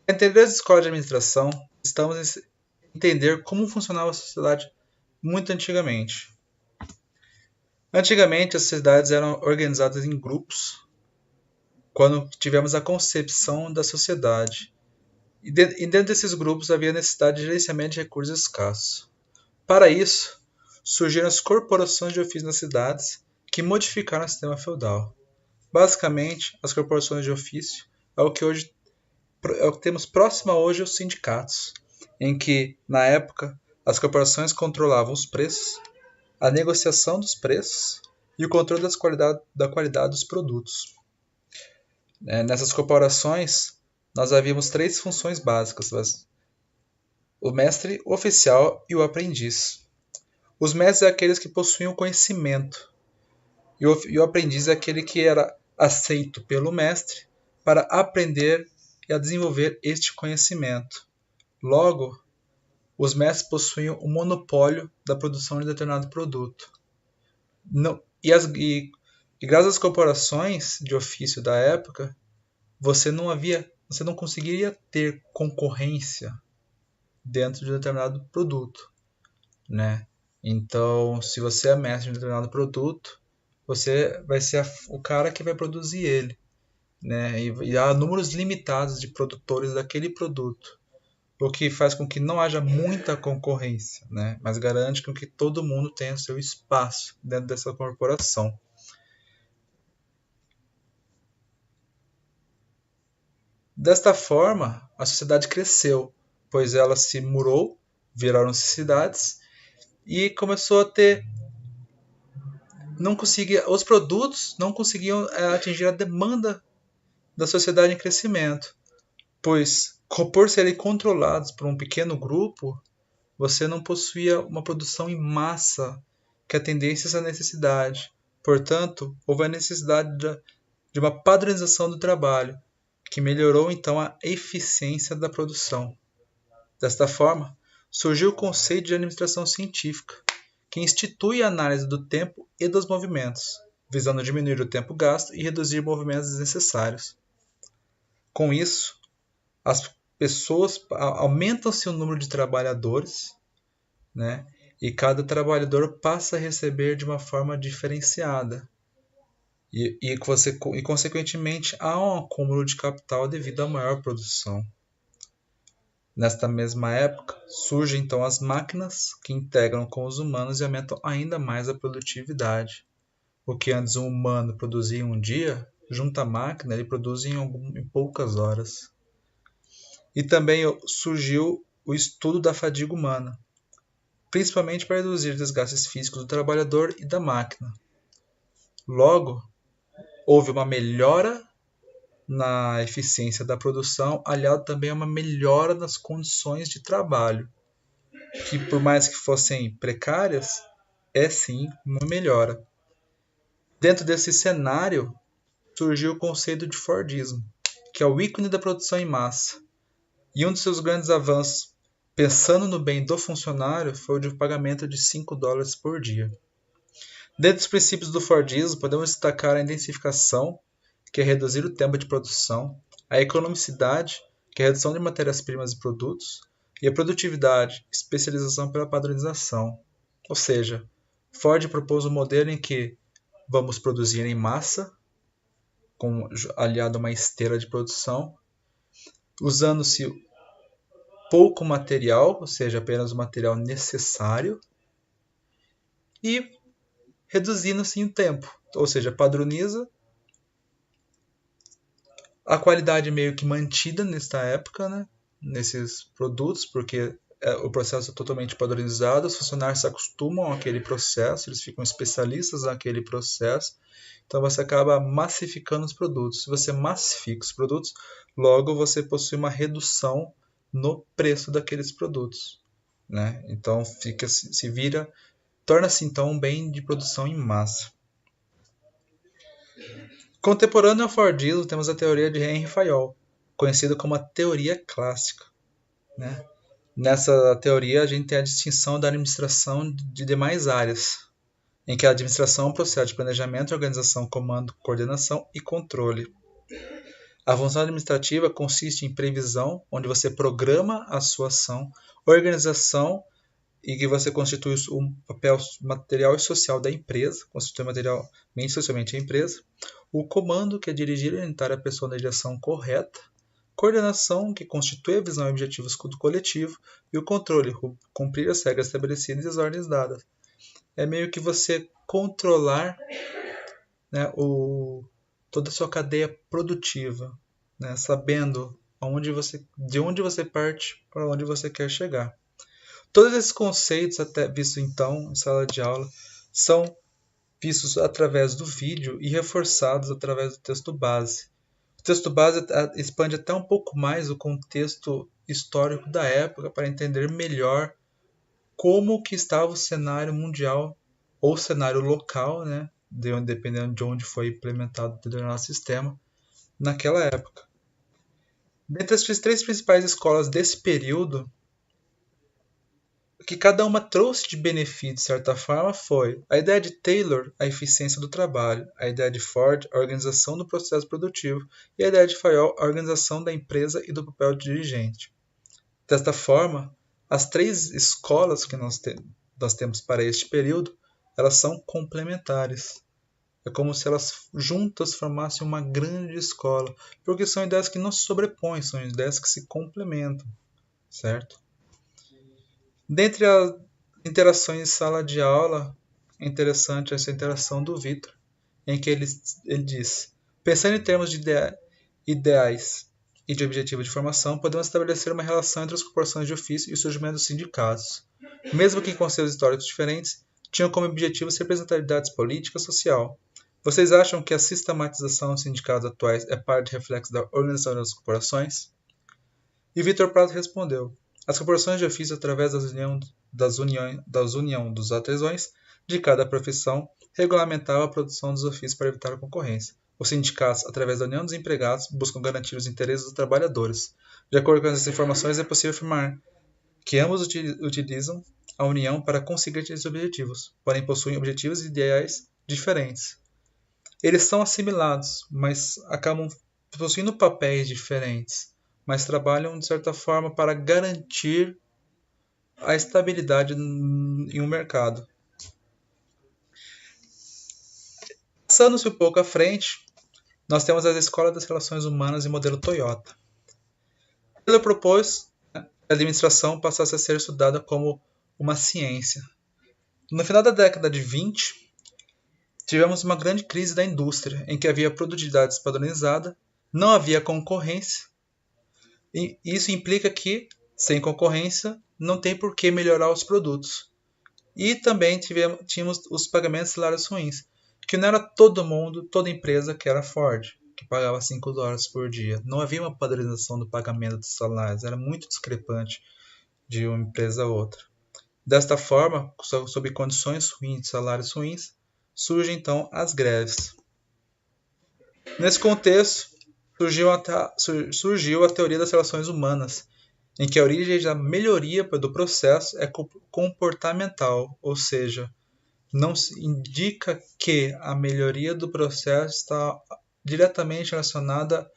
Para entender as escolas de administração, estamos a entender como funcionava a sociedade muito antigamente. Antigamente, as sociedades eram organizadas em grupos quando tivemos a concepção da sociedade. E dentro desses grupos havia necessidade de gerenciamento de recursos escassos. Para isso, surgiram as corporações de ofício nas cidades, que modificaram o sistema feudal. Basicamente, as corporações de ofício é o que temos próximo a hoje os sindicatos, em que, na época, as corporações controlavam os preços, a negociação dos preços e o controle da qualidade dos produtos. Nessas corporações, nós havíamos três funções básicas: o mestre, o oficial e o aprendiz. Os mestres são aqueles que possuíam o conhecimento, e o aprendiz é aquele que era aceito pelo mestre para aprender e a desenvolver este conhecimento. Logo, os mestres possuíam o monopólio da produção de determinado produto. Não, e graças às corporações de ofício da época, você não conseguiria ter concorrência dentro de um determinado produto, né? Então, se você é mestre de um determinado produto, você vai ser o cara que vai produzir ele, né? E há números limitados de produtores daquele produto, o que faz com que não haja muita concorrência, né? Mas garante com que todo mundo tenha seu espaço dentro dessa corporação. Desta forma, a sociedade cresceu, pois ela se murou, viraram-se cidades e começou a ter não conseguia, os produtos não conseguiam atingir a demanda da sociedade em crescimento, pois por serem controlados por um pequeno grupo, você não possuía uma produção em massa que atendesse essa necessidade. Portanto, houve a necessidade de uma padronização do trabalho, que melhorou então a eficiência da produção. Desta forma, surgiu o conceito de administração científica, que institui a análise do tempo e dos movimentos, visando diminuir o tempo gasto e reduzir movimentos desnecessários. Com isso, as pessoas aumentam-se o número de trabalhadores, né? E cada trabalhador passa a receber de uma forma diferenciada. E consequentemente, há um acúmulo de capital devido à maior produção. Nesta mesma época, surgem então as máquinas que integram com os humanos e aumentam ainda mais a produtividade. O que antes um humano produzia em um dia, junto à máquina, ele produz em poucas horas. E também surgiu o estudo da fadiga humana, principalmente para reduzir desgastes físicos do trabalhador e da máquina. Logo, houve uma melhora na eficiência da produção, aliado também a uma melhora nas condições de trabalho, que por mais que fossem precárias, é sim uma melhora. Dentro desse cenário, surgiu o conceito de Fordismo, que é o ícone da produção em massa. E um de seus grandes avanços, pensando no bem do funcionário, foi o de pagamento de $5 por dia. Dentre os princípios do Fordismo, podemos destacar a intensificação, que é reduzir o tempo de produção, a economicidade, que é a redução de matérias-primas e produtos, e a produtividade, especialização pela padronização. Ou seja, Ford propôs um modelo em que vamos produzir em massa, aliado a uma esteira de produção, usando-se pouco material, ou seja, apenas o material necessário, e reduzindo-se o tempo, ou seja, padroniza a qualidade meio que mantida nesta época, né, nesses produtos, porque o processo é totalmente padronizado, os funcionários se acostumam àquele processo, eles ficam especialistas naquele processo, então você acaba massificando os produtos. Se você massifica os produtos, logo você possui uma redução no preço daqueles produtos, né? Então torna-se então um bem de produção em massa. Contemporâneo ao Fordismo, temos a teoria de Henry Fayol, conhecida como a teoria clássica, né? Nessa teoria, a gente tem a distinção da administração de demais áreas, em que a administração procede de planejamento, organização, comando, coordenação e controle. A função administrativa consiste em previsão, onde você programa a sua ação, organização, e que você constitui o papel material e social da empresa, constitui materialmente e socialmente a empresa, o comando, que é dirigir e orientar a pessoa na direção correta, coordenação, que constitui a visão e objetivos do coletivo, e o controle, cumprir as regras estabelecidas e as ordens dadas. É meio que você controlar, né, toda a sua cadeia produtiva, né, sabendo de onde você parte para onde você quer chegar. Todos esses conceitos, até vistos então em sala de aula, são vistos através do vídeo e reforçados através do texto base. O texto base expande até um pouco mais o contexto histórico da época para entender melhor como que estava o cenário mundial ou cenário local, né, dependendo de onde foi implementado o determinado sistema, naquela época. Dentre as três principais escolas desse período, o que cada uma trouxe de benefício, de certa forma, foi a ideia de Taylor, a eficiência do trabalho, a ideia de Ford, a organização do processo produtivo, e a ideia de Fayol, a organização da empresa e do papel de dirigente. Desta forma, as três escolas que nós temos para este período, elas são complementares. É como se elas juntas formassem uma grande escola, porque são ideias que não se sobrepõem, são ideias que se complementam, certo? Dentre as interações em sala de aula, é interessante essa interação do Victor, em que ele diz: pensando em termos de ideais e de objetivo de formação, podemos estabelecer uma relação entre as corporações de ofício e o surgimento dos sindicatos. Mesmo que em conceitos históricos diferentes, tinham como objetivo a representatividade política e social. Vocês acham que a sistematização dos sindicatos atuais é parte de reflexo da organização das corporações? E Victor Prado respondeu: as corporações de ofício, através das uniões dos adesões de cada profissão, regulamentavam a produção dos ofícios para evitar a concorrência. Os sindicatos, através da união dos empregados, buscam garantir os interesses dos trabalhadores. De acordo com essas informações, é possível afirmar que ambos utilizam a união para conseguir esses objetivos, porém possuem objetivos e ideais diferentes. Eles são assimilados, mas acabam possuindo papéis diferentes, mas trabalham de certa forma para garantir a estabilidade em um mercado. Passando-se um pouco à frente, nós temos as escolas das relações humanas e modelo Toyota. Ele propôs que a administração passasse a ser estudada como uma ciência. No final da década de 20, tivemos uma grande crise da indústria, em que havia produtividade despadronizada, não havia concorrência, e isso implica que, sem concorrência, não tem por que melhorar os produtos. E também tínhamos os pagamentos de salários ruins, que não era todo mundo, toda empresa que era Ford, que pagava $5 por dia. Não havia uma padronização do pagamento dos salários, era muito discrepante de uma empresa a outra. Desta forma, sob condições ruins de salários ruins, surgem então as greves. Nesse contexto, surgiu a teoria das relações humanas, em que a origem da melhoria do processo é comportamental, ou seja, não se indica que a melhoria do processo está diretamente relacionada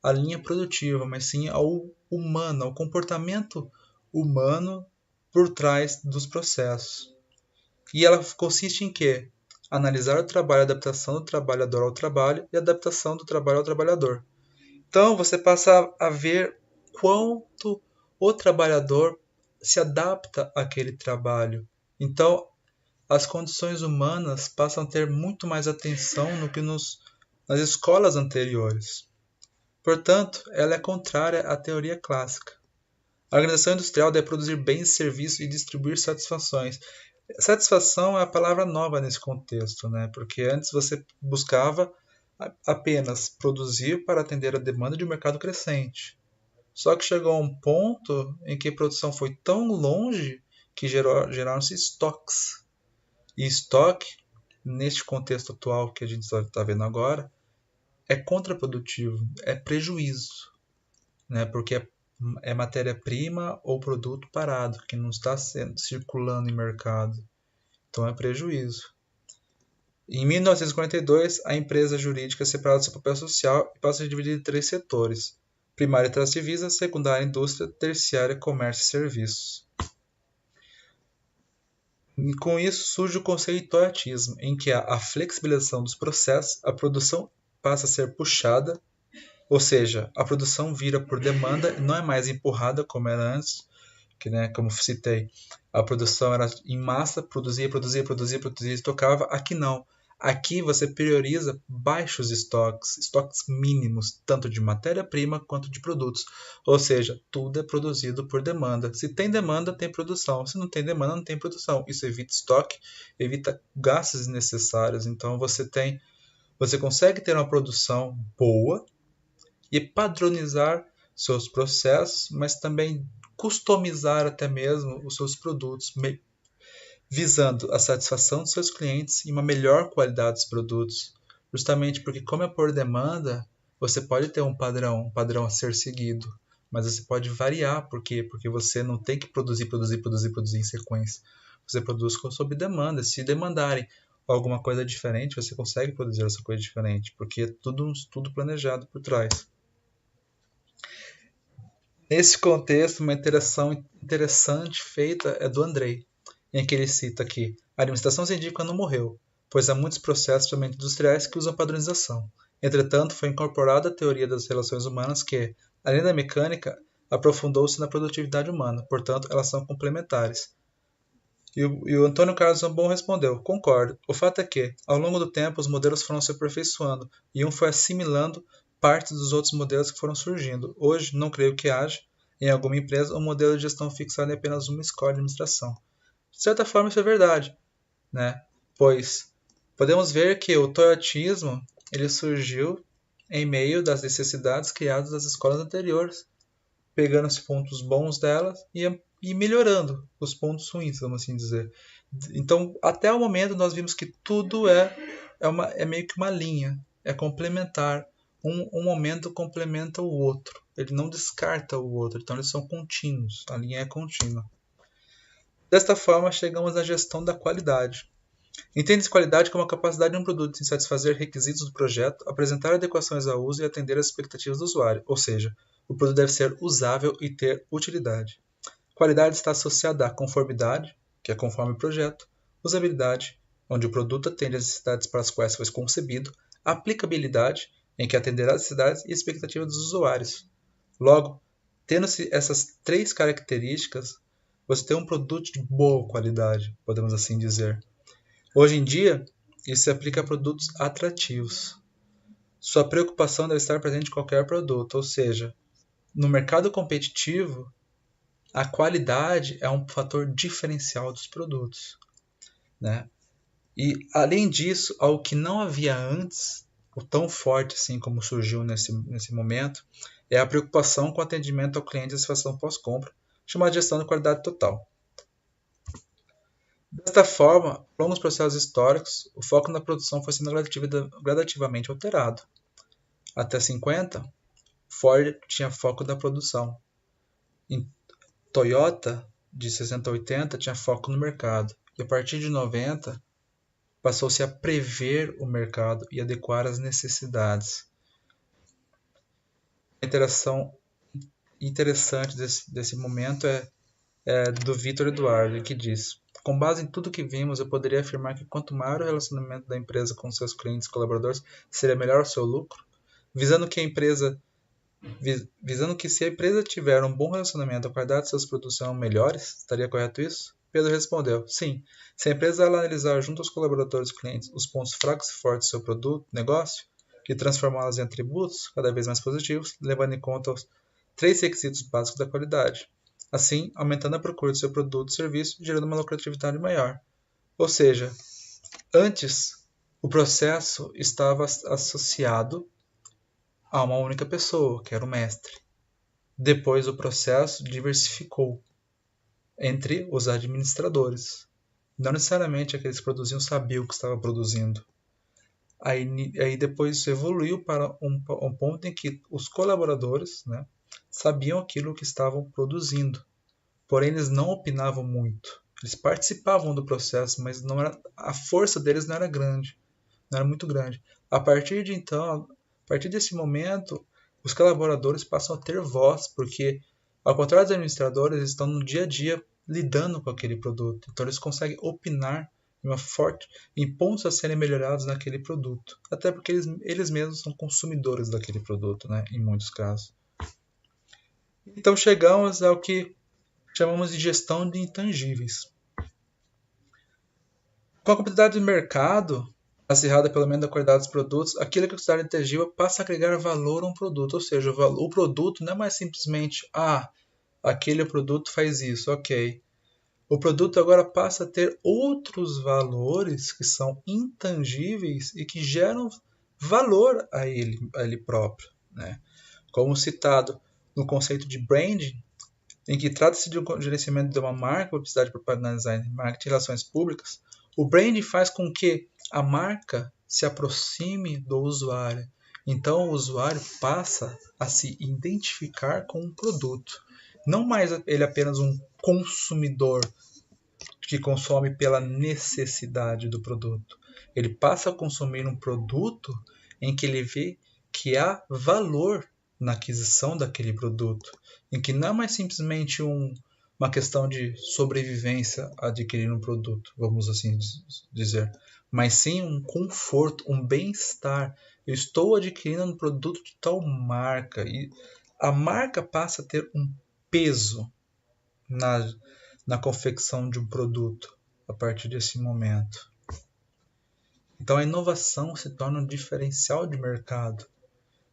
à linha produtiva, mas sim ao humano, ao comportamento humano por trás dos processos. E ela consiste em quê? Analisar o trabalho, a adaptação do trabalhador ao trabalho e a adaptação do trabalho ao trabalhador. Então você passa a ver quanto o trabalhador se adapta àquele trabalho. Então as condições humanas passam a ter muito mais atenção do que nas escolas anteriores. Portanto, ela é contrária à teoria clássica. A organização industrial deve produzir bens e serviços e distribuir satisfações. Satisfação é a palavra nova nesse contexto, né? Porque antes você buscava apenas produzir para atender a demanda de um mercado crescente. Só que chegou a um ponto em que a produção foi tão longe que geraram-se estoques. E estoque, neste contexto atual que a gente está vendo agora, é contraprodutivo, é prejuízo, né? Porque é matéria-prima ou produto parado, que não está circulando em mercado. Então é prejuízo. Em 1942, a empresa jurídica é separada do seu papel social e passa a dividir em 3 setores: primária e traço divisa, secundária indústria, terciária comércio e serviços. E com isso surge o conceito de toyotismo, em que há a flexibilização dos processos, a produção passa a ser puxada, ou seja, a produção vira por demanda e não é mais empurrada como era antes, que, né, como citei, a produção era em massa, produzia, estocava. Aqui não. Aqui você prioriza baixos estoques mínimos, tanto de matéria-prima quanto de produtos. Ou seja, tudo é produzido por demanda. Se tem demanda, tem produção. Se não tem demanda, não tem produção. Isso evita estoque, evita gastos desnecessários. Então você consegue ter uma produção boa e padronizar seus processos, mas também customizar até mesmo os seus produtos, visando a satisfação dos seus clientes e uma melhor qualidade dos produtos. Justamente porque, como é por demanda, você pode ter um padrão a ser seguido, mas você pode variar. Por quê? Porque você não tem que produzir em sequência. Você produz sob demanda. Se demandarem alguma coisa diferente, você consegue produzir essa coisa diferente, porque é tudo um estudo planejado por trás. Nesse contexto, uma interação interessante feita é do Andrei, em que ele cita que a administração científica não morreu, pois há muitos processos, principalmente industriais, que usam padronização. Entretanto, foi incorporada a teoria das relações humanas que, além da mecânica, aprofundou-se na produtividade humana, portanto, elas são complementares. E o Antônio Carlos Zambon respondeu: concordo. O fato é que, ao longo do tempo, os modelos foram se aperfeiçoando e um foi assimilando partes dos outros modelos que foram surgindo. Hoje, não creio que haja, em alguma empresa, um modelo de gestão fixado em apenas uma escola de administração. De certa forma, isso é verdade, né? Pois podemos ver que o toyotismo ele surgiu em meio das necessidades criadas das escolas anteriores, pegando os pontos bons delas e melhorando os pontos ruins, vamos assim dizer. Então, até o momento, nós vimos que tudo é meio que uma linha, é complementar. Um momento complementa o outro, ele não descarta o outro, então eles são contínuos, a linha é contínua. Desta forma, chegamos à gestão da qualidade. Entende-se qualidade como a capacidade de um produto em satisfazer requisitos do projeto, apresentar adequações ao uso e atender às expectativas do usuário, ou seja, o produto deve ser usável e ter utilidade. Qualidade está associada à conformidade, que é conforme o projeto, usabilidade, onde o produto atende às necessidades para as quais foi concebido, aplicabilidade, em que atenderá às necessidades e expectativas dos usuários. Logo, tendo-se essas 3 características, você tem um produto de boa qualidade, podemos assim dizer. Hoje em dia, isso se aplica a produtos atrativos. Sua preocupação deve estar presente em qualquer produto, ou seja, no mercado competitivo, a qualidade é um fator diferencial dos produtos, né? E, além disso, algo que não havia antes, ou tão forte assim como surgiu nesse momento, é a preocupação com o atendimento ao cliente e a satisfação pós-compra, chamada de gestão de qualidade total. Desta forma, ao longo dos processos históricos, o foco na produção foi sendo gradativamente alterado. Até 50, Ford tinha foco na produção. Em Toyota, de 60 a 80, tinha foco no mercado. E a partir de 90, passou-se a prever o mercado e adequar às necessidades. A interação interessante desse momento é do Vitor Eduardo, que diz: com base em tudo que vimos, eu poderia afirmar que quanto maior o relacionamento da empresa com seus clientes e colaboradores, seria melhor o seu lucro, visando que se a empresa tiver um bom relacionamento, a qualidade de seus produtos serão melhores. Estaria correto isso? Pedro respondeu: sim. Se a empresa analisar junto aos colaboradores e clientes os pontos fracos e fortes do seu produto, negócio, e transformá-los em atributos cada vez mais positivos, levando em conta os 3 requisitos básicos da qualidade. Assim, aumentando a procura do seu produto ou serviço, gerando uma lucratividade maior. Ou seja, antes o processo estava associado a uma única pessoa, que era o mestre. Depois o processo diversificou entre os administradores. Não necessariamente aqueles que produziam sabiam o que estava produzindo. Aí depois isso evoluiu para um ponto em que os colaboradores, né, sabiam aquilo que estavam produzindo. Porém, eles não opinavam muito. Eles participavam do processo, mas a força deles não era grande. não era muito grande. A partir desse momento, os colaboradores passam a ter voz, porque, ao contrário dos administradores, eles estão no dia a dia lidando com aquele produto. Então, eles conseguem opinar em pontos a serem melhorados naquele produto. Até porque eles mesmos são consumidores daquele produto, né, em muitos casos. Então, chegamos ao que chamamos de gestão de intangíveis. Com a competitividade do mercado, acirrada pelo menos da qualidade dos produtos, aquilo que é considerado intangível passa a agregar valor a um produto. Ou seja, o produto não é mais simplesmente, aquele produto faz isso, ok. O produto agora passa a ter outros valores que são intangíveis e que geram valor a ele próprio, né? Como citado no conceito de branding, em que trata-se de um gerenciamento de uma marca, publicidade, propaganda, design, marketing e relações públicas, o branding faz com que a marca se aproxime do usuário. Então o usuário passa a se identificar com um produto. Não mais ele apenas um consumidor que consome pela necessidade do produto. Ele passa a consumir um produto em que ele vê que há valor na aquisição daquele produto, em que não é mais simplesmente uma questão de sobrevivência adquirir um produto, vamos assim dizer, mas sim um conforto, um bem-estar. Eu estou adquirindo um produto de tal marca e a marca passa a ter um peso na confecção de um produto a partir desse momento. Então a inovação se torna um diferencial de mercado.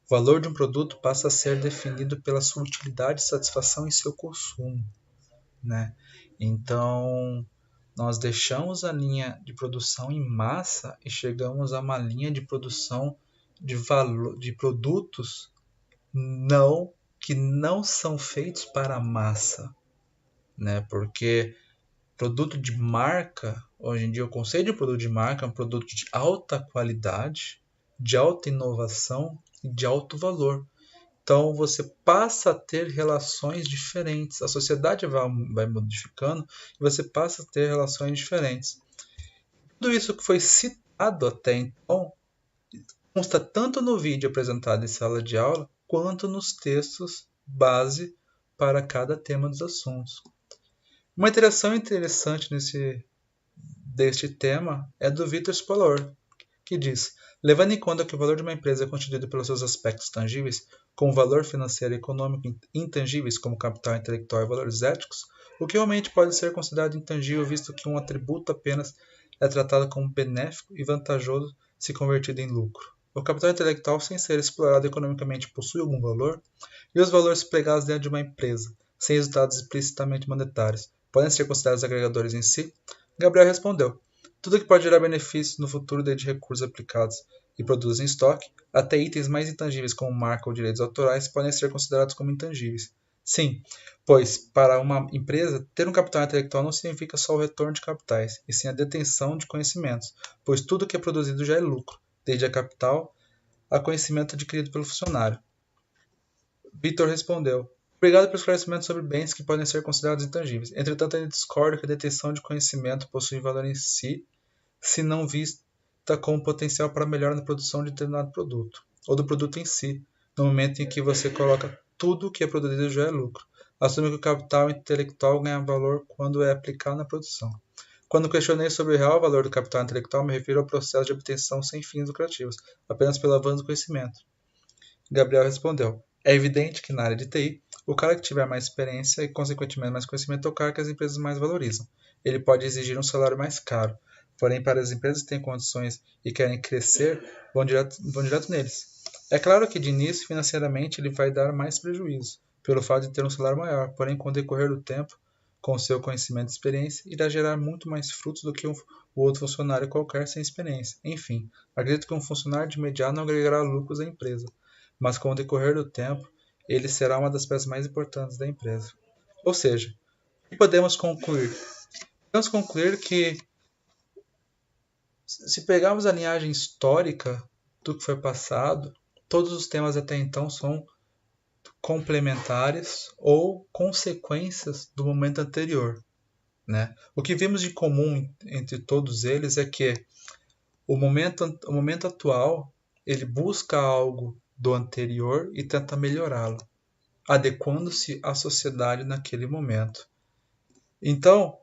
O valor de um produto passa a ser definido pela sua utilidade, satisfação e seu consumo, né? Então nós deixamos a linha de produção em massa e chegamos a uma linha de produção de produtos que não são feitos para a massa, né? Porque produto de marca, hoje em dia o conceito de produto de marca é um produto de alta qualidade, de alta inovação e de alto valor. Então você passa a ter relações diferentes, a sociedade vai modificando e você passa a ter relações diferentes. Tudo isso que foi citado até então consta tanto no vídeo apresentado em sala de aula quanto nos textos base para cada tema dos assuntos. Uma interação interessante deste tema é do Victor Spalor, que diz: levando em conta que o valor de uma empresa é constituído pelos seus aspectos tangíveis, como valor financeiro e econômico, intangíveis como capital intelectual e valores éticos, o que realmente pode ser considerado intangível, visto que um atributo apenas é tratado como benéfico e vantajoso se convertido em lucro. O capital intelectual, sem ser explorado economicamente, possui algum valor? E os valores empregados dentro de uma empresa, sem resultados explicitamente monetários, podem ser considerados agregadores em si? Gabriel respondeu: tudo que pode gerar benefícios no futuro, desde recursos aplicados e produtos em estoque, até itens mais intangíveis como marca ou direitos autorais, podem ser considerados como intangíveis. Sim, pois para uma empresa, ter um capital intelectual não significa só o retorno de capitais, e sim a detenção de conhecimentos, pois tudo que é produzido já é lucro, desde a capital a conhecimento adquirido pelo funcionário. Victor respondeu: obrigado pelo esclarecimento sobre bens que podem ser considerados intangíveis. Entretanto, ele discorda que a detenção de conhecimento possui valor em si, se não vista como potencial para melhora na produção de determinado produto, ou do produto em si, no momento em que você coloca tudo o que é produzido já é lucro. Assume que o capital intelectual ganha valor quando é aplicado na produção. Quando questionei sobre o real valor do capital intelectual, me refiro ao processo de obtenção sem fins lucrativos, apenas pelo avanço do conhecimento. Gabriel respondeu: é evidente que na área de TI, o cara que tiver mais experiência e, consequentemente, mais conhecimento é o cara que as empresas mais valorizam. Ele pode exigir um salário mais caro, porém, para as empresas que têm condições e querem crescer, vão direto neles. É claro que, de início, financeiramente, ele vai dar mais prejuízo, pelo fato de ter um salário maior, porém, com o decorrer do tempo, com seu conhecimento e experiência, irá gerar muito mais frutos do que o outro funcionário qualquer sem experiência. Enfim, acredito que um funcionário de imediato não agregará lucros à empresa, mas com o decorrer do tempo, ele será uma das peças mais importantes da empresa. Ou seja, o que podemos concluir? Podemos concluir que, se pegarmos a linhagem histórica do que foi passado, todos os temas até então são complementares ou consequências do momento anterior, né? O que vimos de comum entre todos eles é que O momento atual, ele busca algo do anterior e tenta melhorá-lo, adequando-se à sociedade naquele momento. Então,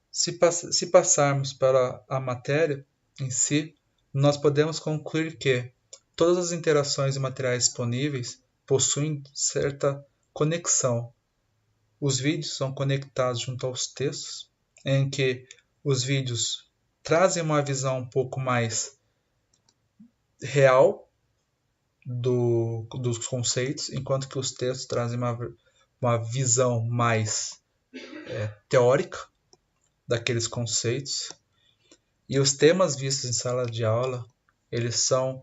se passarmos para a matéria em si, nós podemos concluir que todas as interações materiais disponíveis possuem certa conexão. Os vídeos são conectados junto aos textos, em que os vídeos trazem uma visão um pouco mais real dos conceitos, enquanto que os textos trazem uma visão mais teórica daqueles conceitos. E os temas vistos em sala de aula, eles são,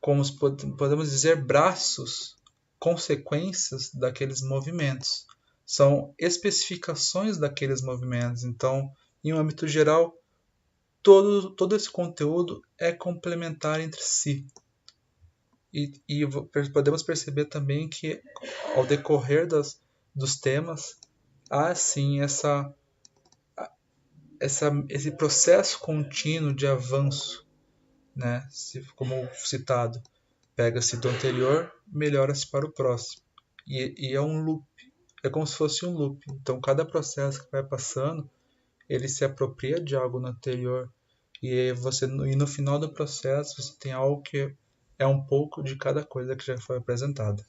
como podemos dizer, braços, consequências daqueles movimentos. São especificações daqueles movimentos. Então, em um âmbito geral, todo esse conteúdo é complementar entre si. E podemos perceber também que, ao decorrer dos temas, há sim esse processo contínuo de avanço, né? Como citado, pega-se do anterior, melhora-se para o próximo. E é um loop, é como se fosse um loop. Então, cada processo que vai passando, ele se apropria de algo no anterior, e no final do processo você tem algo que é um pouco de cada coisa que já foi apresentada.